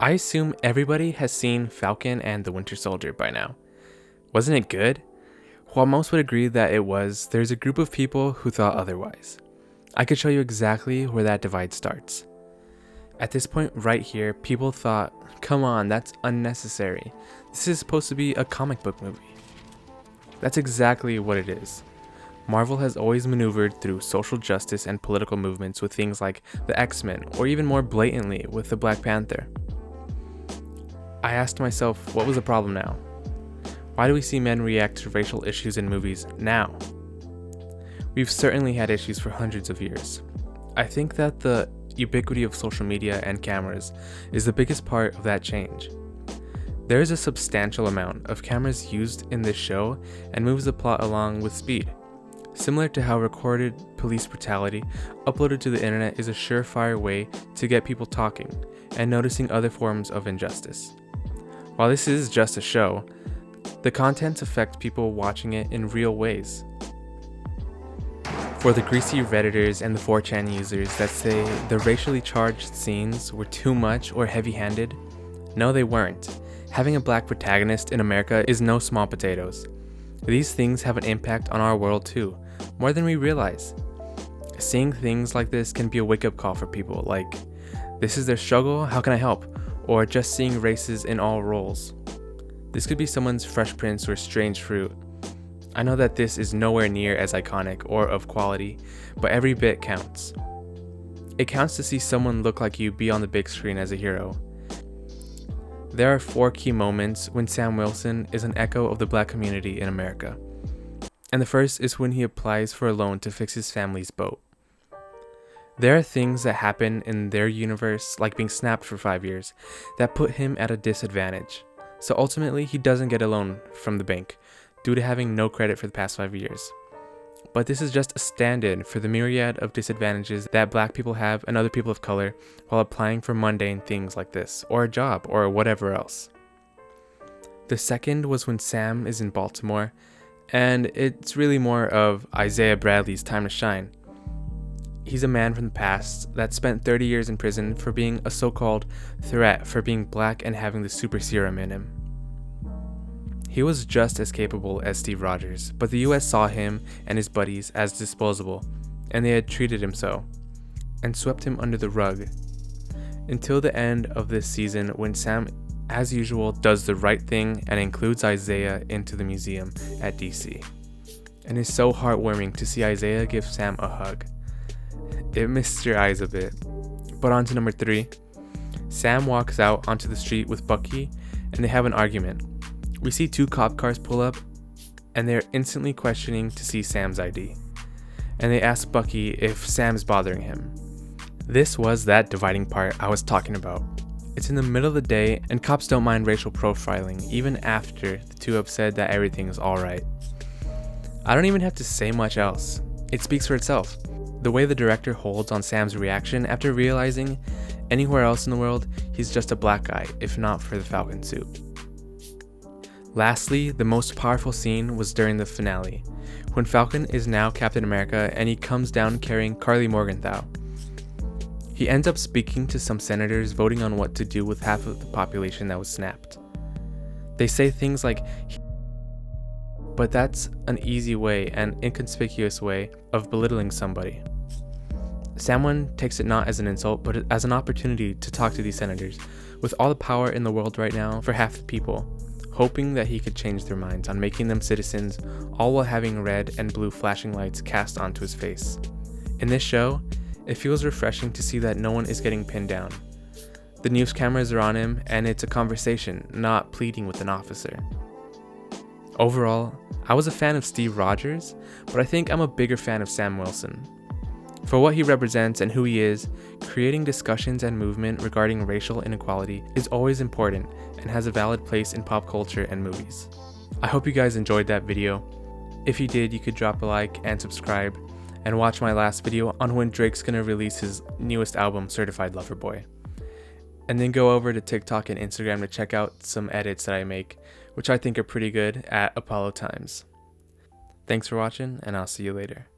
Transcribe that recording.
I assume everybody has seen Falcon and the Winter Soldier by now. Wasn't it good? While most would agree that it was, there's a group of people who thought otherwise. I could show you exactly where that divide starts. At this point right here, people thought, come on, that's unnecessary. This is supposed to be a comic book movie. That's exactly what it is. Marvel has always maneuvered through social justice and political movements with things like the X-Men, or even more blatantly with the Black Panther. I asked myself, what was the problem now? Why do we see men react to racial issues in movies now? We've certainly had issues for hundreds of years. I think that the ubiquity of social media and cameras is the biggest part of that change. There is a substantial amount of cameras used in this show and moves the plot along with speed. Similar to how recorded police brutality uploaded to the internet is a surefire way to get people talking and noticing other forms of injustice. While this is just a show, the content affects people watching it in real ways. For the greasy Redditors and the 4chan users that say the racially charged scenes were too much or heavy-handed, no, they weren't. Having a black protagonist in America is no small potatoes. These things have an impact on our world too, more than we realize. Seeing things like this can be a wake-up call for people, like, this is their struggle, how can I help? Or just seeing races in all roles. This could be someone's Fresh Prince or Strange Fruit. I know that this is nowhere near as iconic or of quality, but every bit counts. It counts to see someone look like you be on the big screen as a hero. There are 4 key moments when Sam Wilson is an echo of the black community in America. And the first is when he applies for a loan to fix his family's boat. There are things that happen in their universe, like being snapped for 5 years, that put him at a disadvantage. So ultimately, he doesn't get a loan from the bank, due to having no credit for the past 5 years. But this is just a stand-in for the myriad of disadvantages that black people have and other people of color while applying for mundane things like this, or a job, or whatever else. The second was when Sam is in Baltimore, and it's really more of Isaiah Bradley's time to shine. He's a man from the past that spent 30 years in prison for being a so-called threat for being black and having the super serum in him. He was just as capable as Steve Rogers, but the US saw him and his buddies as disposable, and they had treated him so, and swept him under the rug. Until the end of this season when Sam, as usual, does the right thing and includes Isaiah into the museum at DC. And it's so heartwarming to see Isaiah give Sam a hug. It missed your eyes a bit. But on to number 3. Sam walks out onto the street with Bucky and they have an argument. We see 2 cop cars pull up and they're instantly questioning to see Sam's ID. And they ask Bucky if Sam's bothering him. This was that dividing part I was talking about. It's in the middle of the day and cops don't mind racial profiling even after the 2 have said that everything is alright. I don't even have to say much else. It speaks for itself. The way the director holds on Sam's reaction after realizing anywhere else in the world he's just a black guy, if not for the Falcon suit. Lastly, the most powerful scene was during the finale, when Falcon is now Captain America and he comes down carrying Carly Morgenthau. He ends up speaking to some senators voting on what to do with half of the population that was snapped. They say things like, but that's an easy way and inconspicuous way of belittling somebody. Sam takes it not as an insult, but as an opportunity to talk to these senators, with all the power in the world right now for half the people, hoping that he could change their minds on making them citizens, all while having red and blue flashing lights cast onto his face. In this show, it feels refreshing to see that no one is getting pinned down. The news cameras are on him, and it's a conversation, not pleading with an officer. Overall, I was a fan of Steve Rogers, but I think I'm a bigger fan of Sam Wilson. For what he represents and who he is, creating discussions and movement regarding racial inequality is always important and has a valid place in pop culture and movies. I hope you guys enjoyed that video. If you did, you could drop a like and subscribe, and watch my last video on when Drake's gonna release his newest album, Certified Lover Boy. And then go over to TikTok and Instagram to check out some edits that I make, which I think are pretty good, at Apollo Times. Thanks for watching, and I'll see you later.